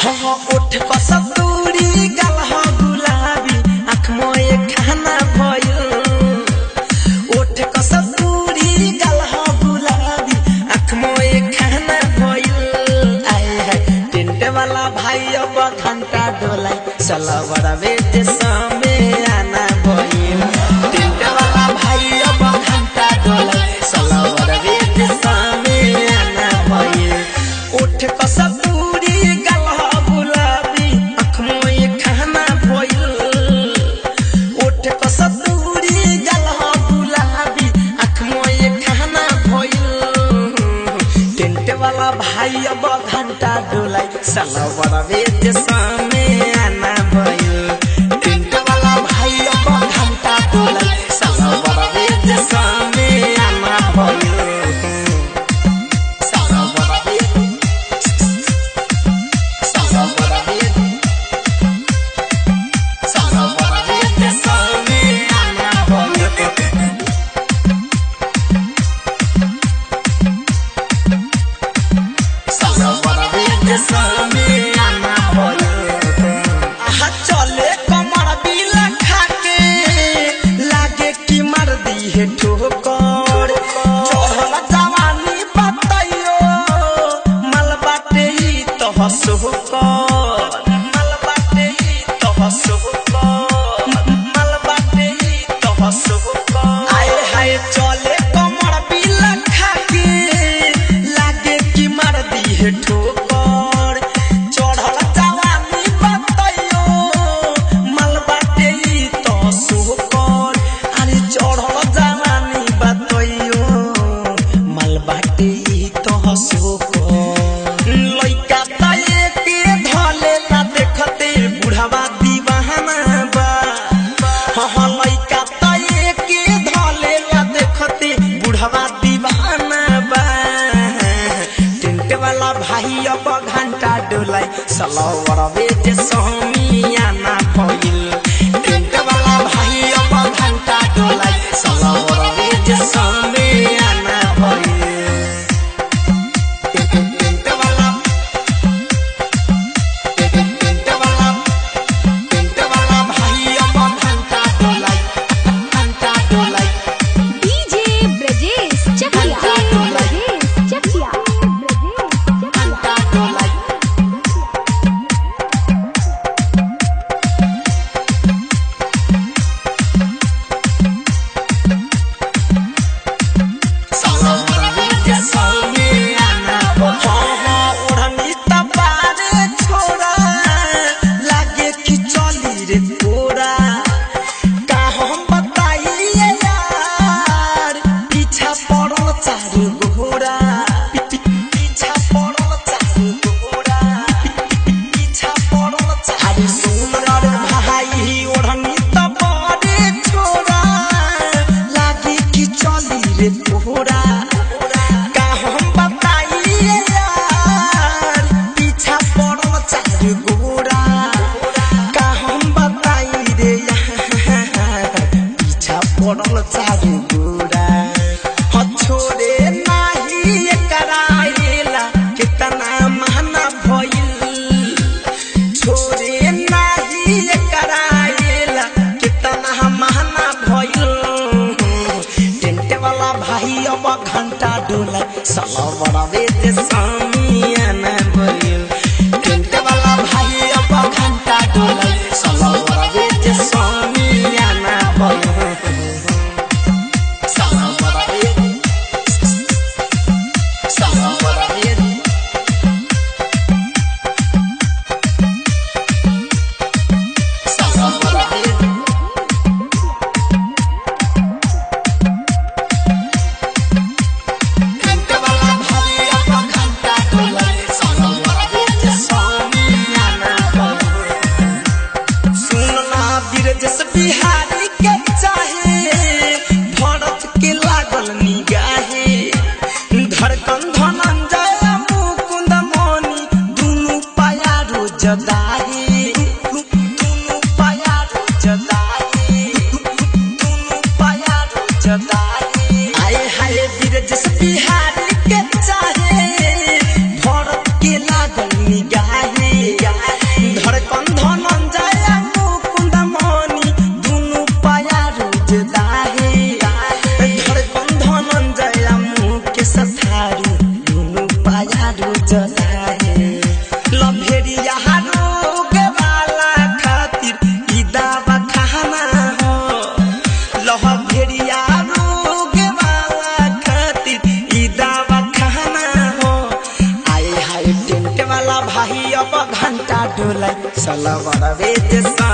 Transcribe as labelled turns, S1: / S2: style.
S1: हाँ उठ कस्तूरी गल हो गुलाबी आँख मोए खाना भयो उठ कस्तूरी गल हो गुलाबी आँख मोए खाना भयो आए है टेंट वाला भाई अब घंटा डोलाई चला बड़ा बेटे सामे आना भयो टेंट वाला भाई अब घंटा डोलाई चला बड़ा बेटे सामे आना भयो उठ कस्तूरी गल हो गुलाबी आँख मोए खाना भयो उठ कस्तूरी गल हो गुलाबी आँख मोए खाना भयो टेंट वाला भाई अब घंटा डोलाई चला बड़ा बेटे सामे आना भयो टेंट वाला भाई अब घंटा डोलाई चला बड़ा बेटे सामे आना भयो चला बड़ा बेटे चला बड़ा बेटे चला बड़ा बेटे सामे आना भयो चला बड़ा बेटे सामे आना भयो आहा चले कमर बिला खाके लागे कि मार दी है ठोकर चढ़ल जवानी बताइयो मल बाटे ही तो हसोकर मल बाटे ही तो हसोकर मल बाटे ही तो हसोकर आए हाय चले कमर बिला खाके लागे कि मार दी है ठोकर चढ़ल जवानी बताइयो मल बाटे ही तो सोकर अरे चढ़ल जवानी बताइयो मल बाटे ही तो सोकर लइका ताये के धले ना देखते बुढ़वा दीवाना बा हाँ लइका ताये के धले ना देखते बुढ़वा दीवाना बा टेंट वाला भाई अब घंटा डोलाई सलावर बेटे सोमियाना भइल टेंट वाला भाई अब घंटा डोलाई सलावर बेटे सोमियाना भइल टेंट वाला भाई अब घंटा डोलाई
S2: डीजे ब्रजेश चकिया ब्रजेश चकिया
S1: घंटा डोलाई सलावर बेटे सोमियाना हाँ ओढ़नी तबारे छोड़ा लागे कि चली रे कोरा का हम बताइए यार पीछा पड़ल चारू घोड़ा पीछा पड़ल चारू घोड़ा पीछा पड़ल चारू सुंदर भाई ओढ़नी तबारे छोड़ा लागे कि चली रे कोरा का हम बताइए यार पीछा पड़ल चारू घोड़ा का हम बताई रे यार पीछा पड़ल चारू घोड़ा हाँ छोड़े नाही कराएला कितना महना भइल छोड़े नाही कराएला कितना महना भइल टेंट वाला भाई अब घंटा डोला साला बड़ा बेटे सामियाना भइल टेंट वाला भाई अब घंटा डोला साला बड़ा बेटे सामियाना भइल साला बड़ा बेटे साला बड़ा बेटे साला बड़ा बेटे टेंट वाला भाई अब घंटा डोलाई साला बड़ा बेटे सामियाना भइल सुनना बिरजस बिहारी के चाहे भरत के लागल निगाहे धड़कन धनंजय मुकुंद मणि दुनु पाया रोज दाहे दुनु पाया रोज दाहे दुनु पाया रोज दाहे आए हाय बिरजस बिहारी के चाहे भरत के लागल निगाहे सलवारवे जे सा